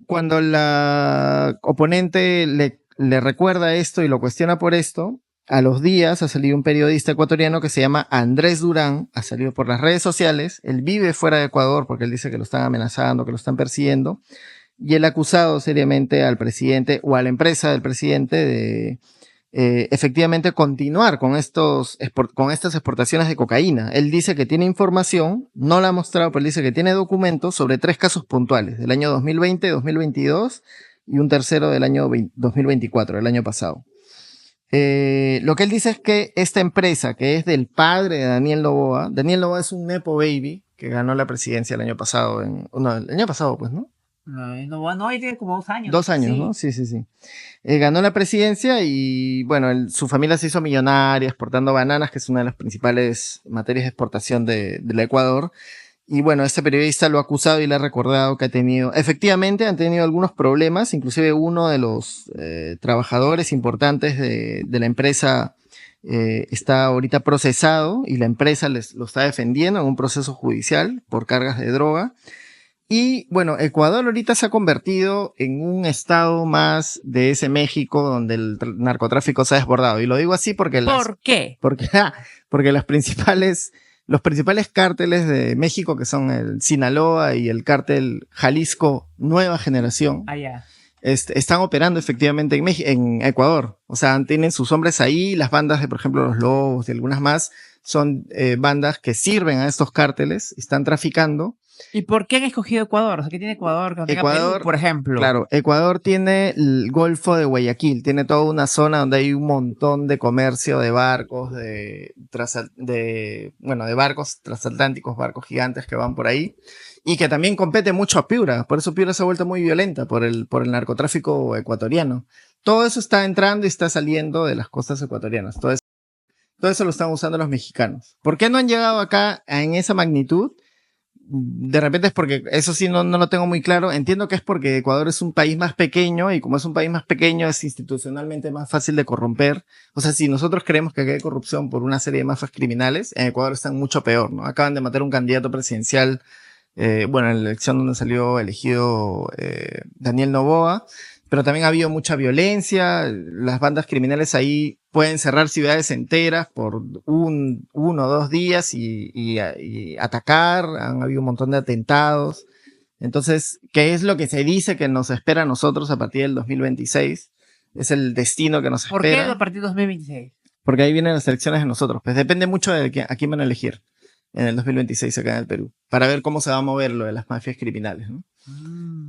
Cuando la oponente le recuerda esto y lo cuestiona por esto, a los días ha salido un periodista ecuatoriano que se llama Andrés Durán, ha salido por las redes sociales, él vive fuera de Ecuador porque él dice que lo están amenazando, que lo están persiguiendo, y él ha acusado seriamente al presidente o a la empresa del presidente de efectivamente continuar con estas exportaciones de cocaína. Él dice que tiene información, no la ha mostrado, pero él dice que tiene documentos sobre 3 casos puntuales, del año 2020, 2022 y un tercero del año 2024, el año pasado. Lo que él dice es que esta empresa, que es del padre de Daniel Noboa es un Nepo Baby que ganó la presidencia el año pasado, el año pasado pues, ¿no? No, ahí tiene como 2 años. 2 años, sí. ¿no? Sí. Ganó la presidencia y, bueno, su familia se hizo millonaria exportando bananas, que es una de las principales materias de exportación del Ecuador. Y, bueno, este periodista lo ha acusado y le ha recordado que efectivamente han tenido algunos problemas, inclusive uno de los trabajadores importantes de la empresa está ahorita procesado y la empresa lo está defendiendo en un proceso judicial por cargas de droga. Y bueno, Ecuador ahorita se ha convertido en un estado más de ese México donde el narcotráfico se ha desbordado. Y lo digo así porque ¿Por qué? porque los principales cárteles de México, que son el Sinaloa y el cártel Jalisco Nueva Generación, Allá. están operando efectivamente en Ecuador. O sea, tienen sus hombres ahí, las bandas de, por ejemplo, los Lobos y algunas más, son bandas que sirven a estos cárteles, están traficando. ¿Y por qué han escogido Ecuador? O sea, ¿qué tiene Ecuador que no tenga Perú, por ejemplo? Claro, Ecuador tiene el Golfo de Guayaquil, tiene toda una zona donde hay un montón de comercio de barcos, de barcos transatlánticos, barcos gigantes que van por ahí, y que también compete mucho a Piura, por eso Piura se ha vuelto muy violenta por el narcotráfico ecuatoriano. Todo eso está entrando y está saliendo de las costas ecuatorianas, todo eso lo están usando los mexicanos. ¿Por qué no han llegado acá en esa magnitud? de repente es porque, eso sí no lo tengo muy claro, entiendo que es porque Ecuador es un país más pequeño y como es un país más pequeño es institucionalmente más fácil de corromper. O sea, si nosotros creemos que aquí hay corrupción por una serie de mafias criminales, en Ecuador están mucho peor, ¿no? Acaban de matar un candidato presidencial, bueno, en la elección donde salió elegido Daniel Noboa, pero también ha habido mucha violencia, las bandas criminales ahí pueden cerrar ciudades enteras por 1 o 2 días y atacar, han habido un montón de atentados. Entonces, ¿qué es lo que se dice que nos espera a nosotros a partir del 2026? Es el destino que nos ¿Por qué espera. a partir de 2026? Porque ahí vienen las elecciones de nosotros. Pues depende mucho de a quién van a elegir en el 2026 acá en el Perú, para ver cómo se va a mover lo de las mafias criminales, ¿no?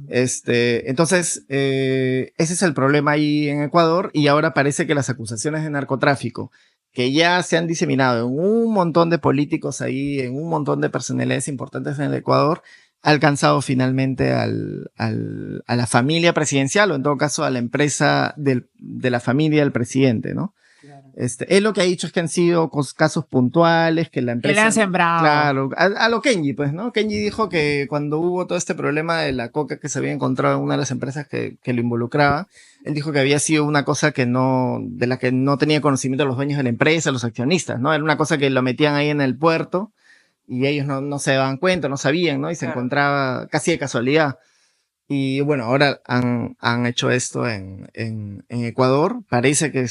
Entonces, ese es el problema ahí en Ecuador y ahora parece que las acusaciones de narcotráfico que ya se han diseminado en un montón de políticos ahí, en un montón de personalidades importantes en el Ecuador, ha alcanzado finalmente a la familia presidencial o en todo caso a la empresa de la familia del presidente, ¿no? Claro. Él lo que ha dicho es que han sido casos puntuales, que la empresa... Que le han sembrado. Claro, a lo Kenji, pues, ¿no? Kenji dijo que cuando hubo todo este problema de la coca que se había encontrado en una de las empresas que lo involucraba, él dijo que había sido una cosa de la que no tenía conocimiento los dueños de la empresa, los accionistas, ¿no? Era una cosa que lo metían ahí en el puerto y ellos no se daban cuenta, no sabían, ¿no? Y se encontraba casi de casualidad. Y bueno, ahora han hecho esto en Ecuador. Parece que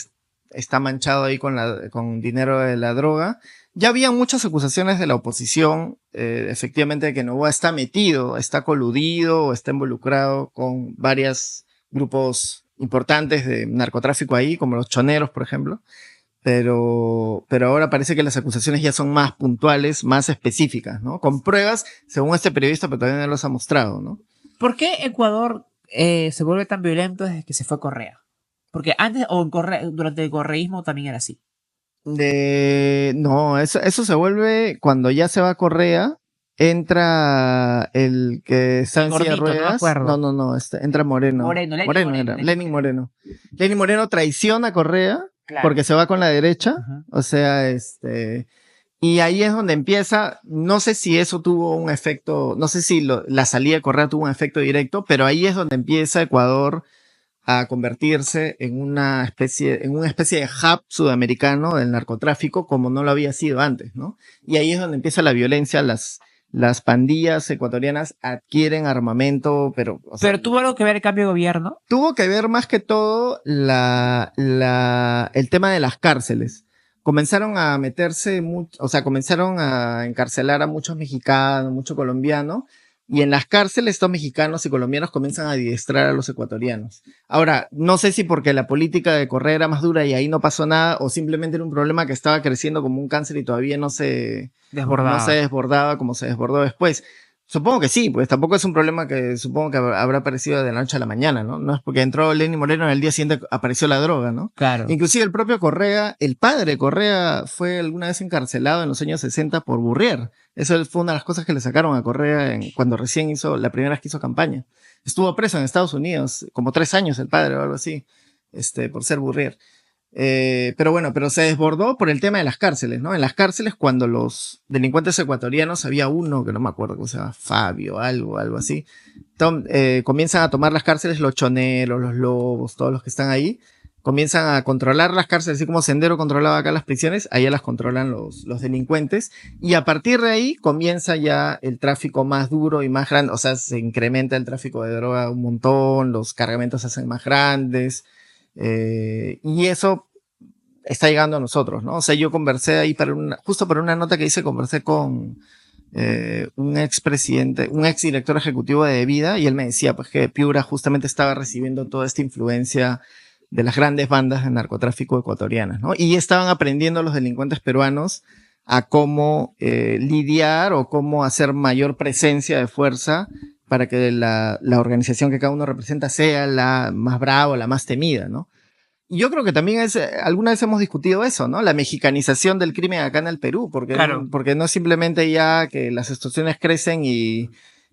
está manchado ahí con dinero de la droga. Ya había muchas acusaciones de la oposición, efectivamente, de que Noboa está metido, está coludido o está involucrado con varios grupos importantes de narcotráfico ahí, como los choneros, por ejemplo. Pero ahora parece que las acusaciones ya son más puntuales, más específicas, ¿no? Con pruebas, según este periodista, pero todavía no los ha mostrado, ¿no? ¿Por qué Ecuador se vuelve tan violento desde que se fue Correa? Porque antes, durante el correísmo también era así. No, eso se vuelve cuando ya se va Correa, entra el que está en silla de gordito, no me ruedas. acuerdo. No, entra Moreno. Lenín Moreno. Lenín Moreno traiciona a Correa Claro. porque se va con la derecha. Ajá. O sea, y ahí es donde empieza, no sé si eso tuvo un efecto, no sé si la salida de Correa tuvo un efecto directo, pero ahí es donde empieza Ecuador a convertirse en una especie de hub sudamericano del narcotráfico como no lo había sido antes, ¿no? Y ahí es donde empieza la violencia, las pandillas ecuatorianas adquieren armamento, pero... O sea, ¿Pero tuvo algo que ver el cambio de gobierno? tuvo que ver más que todo el tema de las cárceles. Comenzaron a meterse comenzaron a encarcelar a muchos mexicanos, muchos colombianos, y en las cárceles estos mexicanos y colombianos comienzan a adiestrar a los ecuatorianos. Ahora, no sé si porque la política de Correa era más dura y ahí no pasó nada, o simplemente era un problema que estaba creciendo como un cáncer y todavía no se desbordaba como se desbordó después. Supongo que sí, pues tampoco es un problema que supongo que habrá aparecido de la noche a la mañana, ¿no? No es porque entró Lenín Moreno en el día siguiente apareció la droga, ¿no? Claro. Inclusive el propio Correa, el padre de Correa fue alguna vez encarcelado en los años 60 por burrier. Eso fue una de las cosas que le sacaron a Correa cuando recién la primera vez que hizo campaña. Estuvo preso en Estados Unidos como 3 años el padre o algo así, por ser burrier. Pero se desbordó por el tema de las cárceles, ¿no? En las cárceles, cuando los delincuentes ecuatorianos, había uno que no me acuerdo cómo se llama, Fabio, algo así, comienzan a tomar las cárceles, los choneros, los lobos, todos los que están ahí, comienzan a controlar las cárceles, así como Sendero controlaba acá las prisiones, allá las controlan los delincuentes, y a partir de ahí comienza ya el tráfico más duro y más grande, o sea, se incrementa el tráfico de droga un montón, los cargamentos se hacen más grandes, y eso está llegando a nosotros, ¿no? O sea, yo conversé ahí justo para una nota que hice, conversé con un expresidente, un exdirector ejecutivo de Vida, y él me decía, pues, que Piura justamente estaba recibiendo toda esta influencia de las grandes bandas de narcotráfico ecuatorianas, ¿no? Y estaban aprendiendo los delincuentes peruanos a cómo lidiar o cómo hacer mayor presencia de fuerza para que la organización que cada uno representa sea la más brava, la más temida, ¿no? Y yo creo que también alguna vez hemos discutido eso, ¿no? La mexicanización del crimen acá en el Perú, Claro. porque no es simplemente ya que las extorsiones crecen y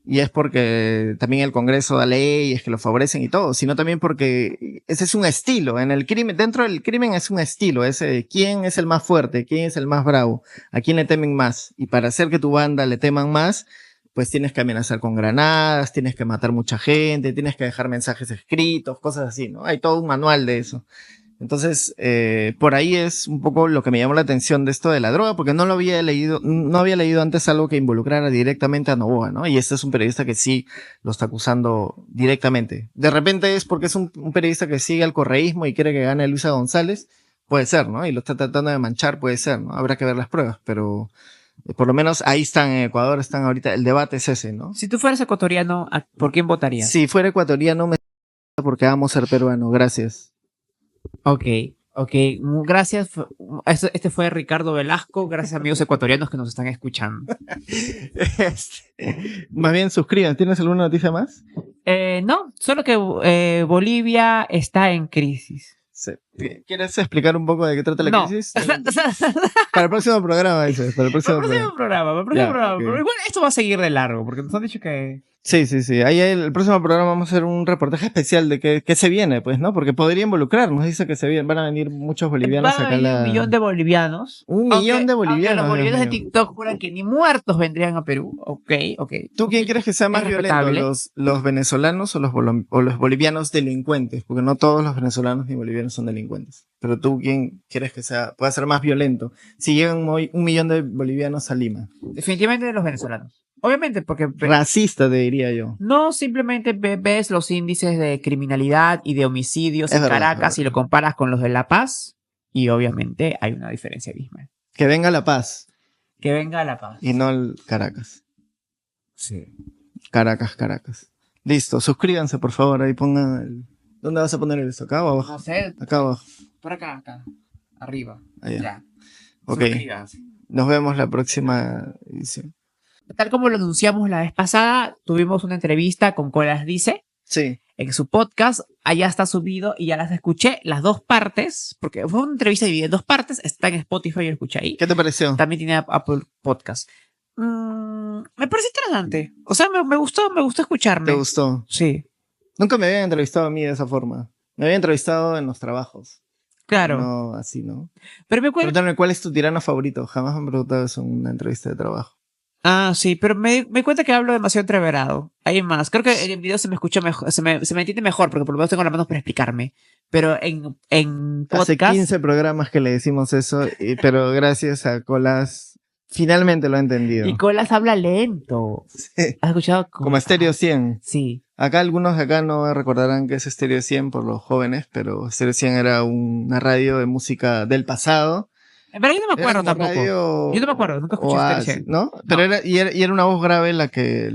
es porque también el Congreso da leyes que lo favorecen y todo, sino también porque ese es un estilo. En el crimen, dentro del crimen es un estilo, ese de quién es el más fuerte, quién es el más bravo, a quién le temen más. Y para hacer que tu banda le teman más, pues tienes que amenazar con granadas, tienes que matar mucha gente, tienes que dejar mensajes escritos, cosas así, ¿no? Hay todo un manual de eso. Entonces, por ahí es un poco lo que me llamó la atención de esto de la droga, porque no había leído antes algo que involucrara directamente a Noboa, ¿no? Y este es un periodista que sí lo está acusando directamente. De repente es porque es un periodista que sigue al correísmo y quiere que gane Luisa González, puede ser, ¿no? Y lo está tratando de manchar, puede ser, ¿no? Habrá que ver las pruebas, pero por lo menos ahí están en Ecuador, están ahorita, el debate es ese, ¿no? Si tú fueras ecuatoriano, ¿por quién votarías? Si fuera ecuatoriano, porque amo ser peruano, gracias. Ok. Gracias. Este fue Ricardo Velasco. Gracias, amigos ecuatorianos que nos están escuchando. Más bien, suscriban. ¿Tienes alguna noticia más? No, solo que Bolivia está en crisis. Sí. ¿Quieres explicar un poco de qué trata la No. crisis? Para el próximo programa, dices. Para el próximo programa. programa. Ok. Pero igual esto va a seguir de largo, porque nos han dicho que... Sí. Ahí el próximo programa vamos a hacer un reportaje especial de qué se viene, pues, ¿no? Porque podría involucrar. Nos dice que van a venir muchos bolivianos Van a acá. venir un millón de bolivianos. Un millón de bolivianos, Aunque los bolivianos de Dios mío. TikTok juran que ni muertos vendrían a Perú. Ok. ¿Tú quién crees que sea más Es violento? respetable. ¿Los venezolanos o los bolivianos delincuentes? Porque no todos los venezolanos ni bolivianos son delincuentes. Pero tú, ¿quién quieres que pueda ser más violento? Si llegan hoy 1 millón de bolivianos a Lima. Definitivamente de los venezolanos. Obviamente, porque... Racista, te diría yo. No simplemente ves los índices de criminalidad y de homicidios Es en verdad, Caracas es y lo comparas con los de La Paz, y obviamente hay una diferencia abismal. Que venga La Paz Que venga La Paz. y no el Caracas. Sí. Caracas. Listo, suscríbanse, por favor. Ahí pongan ¿Dónde vas a poner esto? ¿Acá o abajo? No sé, Acá abajo. por acá. Arriba. Allá. Ya. Ok. Suscríbanse. Nos vemos la próxima edición. Tal como lo anunciamos la vez pasada, tuvimos una entrevista con Colas Dice Sí. en su podcast. Allá está subido y ya las escuché, las dos partes, porque fue una entrevista dividida en 2 partes. Está en Spotify, yo escuché ahí. ¿Qué te pareció? También tiene Apple Podcast. Me parece interesante. O sea, me gustó escucharme. ¿Te gustó? Sí, Nunca me habían entrevistado a mí de esa forma. Me habían entrevistado en los trabajos. claro. No, así, ¿no? Pero me acuerdo. Pregúntame, ¿cuál es tu tirano favorito? Jamás me han preguntado eso en una entrevista de trabajo. Ah, sí, pero me di cuenta que hablo demasiado entreverado. Hay más. Creo que en el video se me escucha mejor, se me entiende mejor, porque por lo menos tengo las manos para explicarme. Pero en Hace podcast. 15 programas que le decimos eso, pero gracias a Colas, finalmente lo ha entendido. Y Colas habla lento. Sí. ¿Has escuchado? Como Stereo 100. Sí. Acá algunos de acá no recordarán que es Stereo 100 por los jóvenes, pero Stereo 100 era una radio de música del pasado. Pero yo no me acuerdo Era como tampoco. radio Yo no me acuerdo, nunca escuché Oasis, Stereo 100. ¿no? Pero era una voz grave la que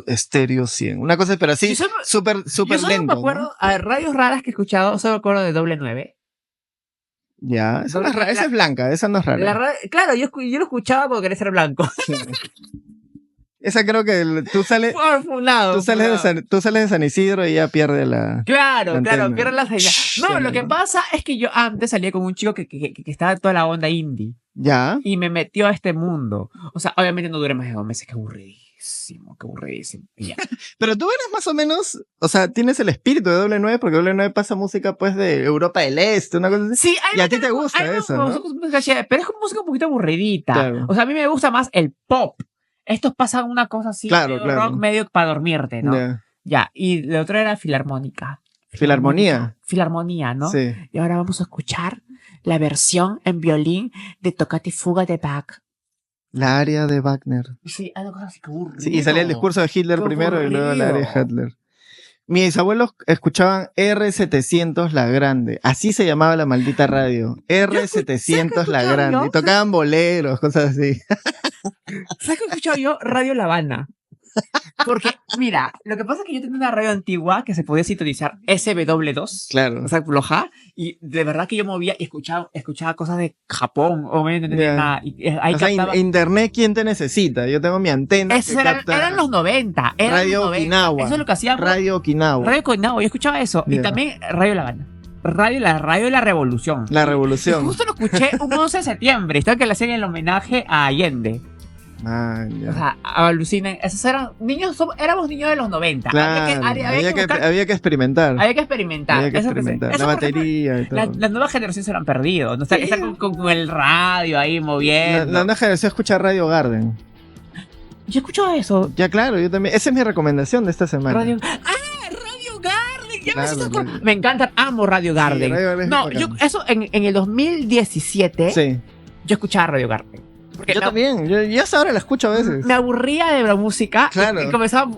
Stereo 100. Una cosa, pero así, Yo solo- súper Yo solo lento, me acuerdo, a ver, radios raras que he escuchado, solo me acuerdo de Doble 9. ¿no? Ya, esa no es rara, esa es blanca, esa no es rara. Claro, yo lo escuchaba porque quería ser blanco. Esa creo que tú sales Funado. tú sales de San Isidro y ya pierde la... Claro, la antena. pierde la señal. No, Suena, lo que ¿no? pasa es que yo antes salía con un chico que estaba en toda la onda indie Ya. y me metió a este mundo. O sea, obviamente no duré más de 2 meses, qué aburridísimo. Y ya. Pero tú eres más o menos, o sea, tienes el espíritu de Doble 9 porque Doble 9 pasa música pues de Europa del Este, una cosa así. Sí, Y a ti te gusta eso, ¿no? música chévere, pero es como música un poquito aburridita. Claro. O sea, a mí me gusta más el pop. Estos pasan una cosa así, Claro, medio claro. rock, medio para dormirte, ¿no? Ya. Ya, y lo otro era filarmónica. Filarmonía. Filarmonía, ¿no? Sí. Y ahora vamos a escuchar la versión en violín de Toccata y Fuga de Bach. La área de Wagner. Sí, hay una cosa así que aburrido. Sí, y salía el discurso de Hitler Qué primero y luego la área de aburrido. Hitler. Mis abuelos escuchaban R700 La Grande. Así se llamaba la maldita radio. R700 La escuchaba Grande. yo? Y tocaban boleros, cosas así. ¿Sabes qué he escuchado yo? Radio La Habana. Porque, mira, lo que pasa es que yo tenía una radio antigua que se podía sintonizar SW2. Claro. O sea, floja. Y de verdad que yo movía y escuchaba cosas de Japón. Obviamente no entendía Ya. nada. Y ahí O sea, captaba. internet, ¿quién te necesita? Yo tengo mi antena. Esos que eran, capta eran los 90. Eran Radio los 90. Okinawa. Eso es lo que hacía Radio Okinawa. Radio Okinawa. Yo escuchaba eso. Y Ya. también Radio La Habana. La radio de la revolución. La Y revolución. justo lo escuché un 11 de septiembre. Estaba que le hacían el homenaje a Allende. Man, ya. O sea, alucinan. Esos eran niños, éramos niños de los 90. Claro, había que experimentar. había que experimentar. Había que Eso experimentar. eso, La por ejemplo, batería y todo. las nuevas generaciones se lo han perdido. ¿No? Sí. Están con el radio ahí La moviendo. nueva generación escucha Radio Garden. Yo he escuchado eso. Ya, claro, yo también. Esa es mi recomendación de esta semana. Radio Garden. Ya Claro, me hiciste acordar. claro. Me encanta, amo Radio Garden. Radio Garden es No, bacán. yo eso en el 2017 Sí. yo escuchaba Radio Garden. Porque Yo también. Yo hasta ahora la escucho a veces. me aburría de la música Claro. y comenzaba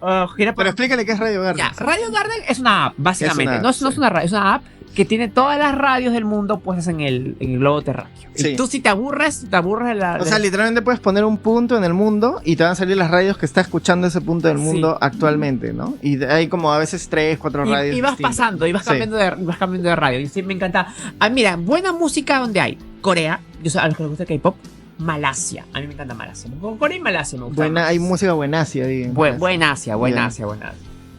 a girar por... Pero explícale qué es Radio Garden. Ya, Radio Garden es una app, básicamente. Es una no, app, no es una radio, es una app que tiene todas las radios del mundo puestas en el globo terráqueo. Sí. Y tú si te aburres de la... O sea, literalmente puedes poner un punto en el mundo y te van a salir las radios que está escuchando ese punto del mundo Sí. actualmente, ¿no? Y hay como a veces 3, 4 radios. y vas distintas. pasando, y vas Sí. cambiando de radio. Y sí, me encanta. Ah, mira, buena música donde hay Corea, yo sé, a los que les gusta el K-pop, Malasia. A mí me encanta Malasia. Corea y Malasia me gusta. Hay música buenacia ahí. Buen Asia. Bien.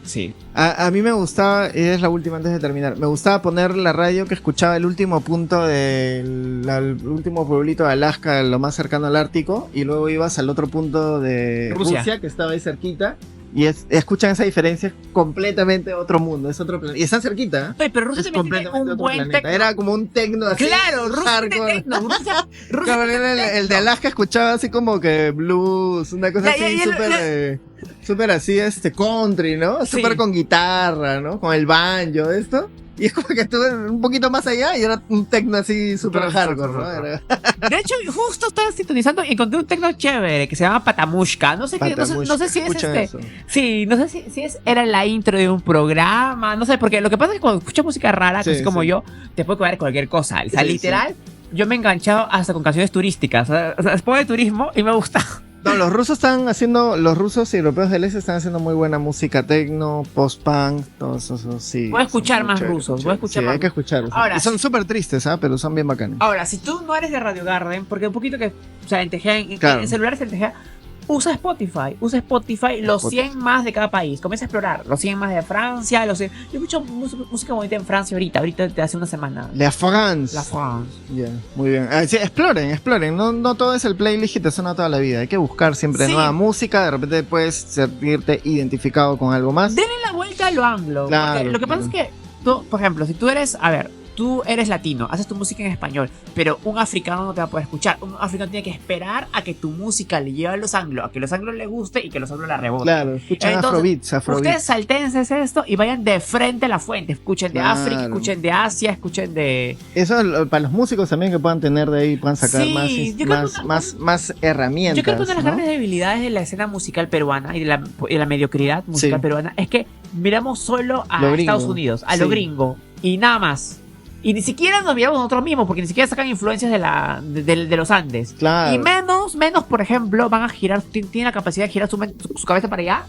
Sí. A mí me gustaba, y es la última antes de terminar, me gustaba poner la radio que escuchaba el último punto del último pueblito de Alaska, lo más cercano al Ártico, y luego ibas al otro punto de Rusia. que estaba ahí cerquita, y escuchan esa diferencia, es completamente otro mundo, es otro planeta, y están cerquita, ¿eh? Oye, pero Rusia Es también tiene completamente un otro buen planeta. tecno. Era como un tecno así. Claro, Rusia tiene hardcore. tecno. Rusia Claro, era el de Alaska escuchaba así como que blues, una cosa Ya, así ya, súper súper así country, ¿no? Sí. Súper con guitarra, ¿no? Con el banjo, esto. Y es como que estuve un poquito más allá y era un techno así súper hardcore, ¿no? Era- De hecho, justo estaba sintonizando y encontré un tecno chévere que se llama Patamushka. No sé si es Escuchen este. eso. Sí, no sé si era la intro de un programa, no sé, porque lo que pasa es que cuando escuchas música rara, Sí, así como sí. yo, te puede quedar cualquier cosa. O sea, Sí, literal, yo me he enganchado hasta con canciones turísticas. O sea, después de turismo y me gusta. No, los rusos y europeos del este están haciendo muy buena música techno, post-punk, todo eso, sí. Voy a escuchar son más chéveres, rusos, chéveres. voy a escuchar Sí, más hay que escucharlos. Ahora, Y son súper tristes, ¿ah? Pero son bien bacanes. Ahora, si tú no eres de Radio Garden, porque un poquito que, o sea, en TGA, Claro. en celulares en TGA, usa Spotify, los 100 más de cada país, comienza a explorar, los 100 más de Francia, los 100... Yo escucho música bonita en Francia ahorita de hace una semana. La France. La France. Ya, muy bien. Ah, sí, exploren. No todo es el playlist y te suena toda la vida. Hay que buscar siempre Sí. nueva música. De repente puedes sentirte identificado con algo más. Denle la vuelta a lo anglo. Claro, Porque lo que pasa claro. es que, tú, por ejemplo, si tú eres, tú eres latino, haces tu música en español, pero un africano no te va a poder escuchar. Un africano tiene que esperar a que tu música le lleve a los anglos, a que los anglos le guste y que los anglos la reboten. Claro, escuchan Entonces, Afrobeats. Ustedes saltense esto y vayan de frente a la fuente. Escuchen de Claro. África, escuchen de Asia, escuchen de... Eso para los músicos también que puedan tener de ahí, puedan sacar Sí, yo creo que más herramientas. Yo creo que una de las ¿no? grandes debilidades de la escena musical peruana y de la mediocridad musical Sí. peruana es que miramos solo a Lo gringo. Estados Unidos, a lo Sí. gringo y nada más. Y ni siquiera nos miramos nosotros mismos, porque ni siquiera sacan influencias de los Andes. Claro. Y menos, por ejemplo, van a girar, tienen la capacidad de girar su cabeza para allá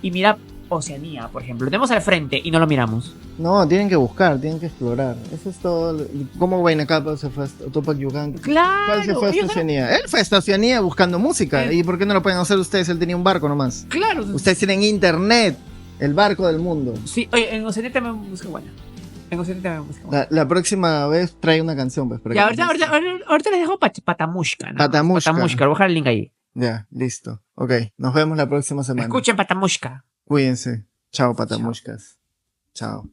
y mira Oceanía, por ejemplo. Lo tenemos al frente y no lo miramos. No, tienen que buscar, tienen que explorar. Eso es todo. ¿Cómo Guaynacapa se fue a Tupac Yucán? Claro. ¿Cuál se fue a ellos- Oceanía? Él fue a Oceanía buscando música. Eh. ¿Y por qué no lo pueden hacer ustedes? Él tenía un barco nomás. Claro. Ustedes tienen internet, el barco del mundo. Sí, oye, en Oceanía también música buena. En Oceanía también música buena. La próxima vez trae una canción, pues. para Ya, que ahorita les dejo Patamushka. ¿no? Patamushka. Patamushka, voy a dejar el link ahí. Ya, listo. Ok, nos vemos la próxima semana. Escuchen Patamushka. Cuídense. Chao, patamushkas. Chao.